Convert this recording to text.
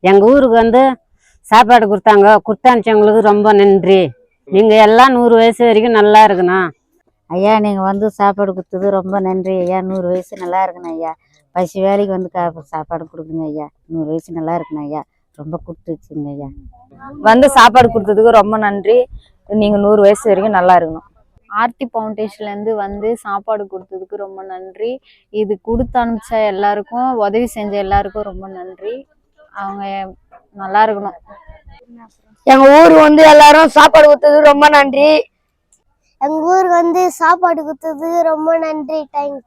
எங்கள் ஊருக்கு வந்து சாப்பாடு கொடுத்தனுச்சவங்களுக்கு ரொம்ப நன்றி. நீங்கள் எல்லாம் 100 வயசு வரைக்கும் நல்லா இருக்கணும். ஐயா, நீங்கள் வந்து சாப்பாடு கொடுத்தது ரொம்ப நன்றி ஐயா. 100 வயசு நல்லா இருக்கணும் ஐயா. பசி வேலைக்கு வந்து சாப்பாடு கொடுக்குங்க ஐயா. 100 வயசு நல்லா இருக்கணும் ஐயா. ரொம்ப கொடுத்து வச்சுங்க ஐயா. வந்து சாப்பாடு கொடுத்ததுக்கு ரொம்ப நன்றி. நீங்கள் 100 வயசு வரைக்கும் நல்லா இருக்கணும். ஆர்த்தி ஃபவுண்டேஷன்லேருந்து வந்து சாப்பாடு கொடுத்ததுக்கு ரொம்ப நன்றி. இது கொடுத்து அனுப்பிச்ச எல்லாருக்கும், உதவி செஞ்ச எல்லாருக்கும் ரொம்ப நன்றி. அவங்க நல்லா இருக்கணும். எங்கள் ஊருக்கு வந்து எல்லாரும் சாப்பாடு கொடுத்ததுக்கு ரொம்ப நன்றி. எங்கள் ஊருக்கு வந்து சாப்பாடு கொடுத்ததுக்கு ரொம்ப நன்றி. தேங்க்ஸ்.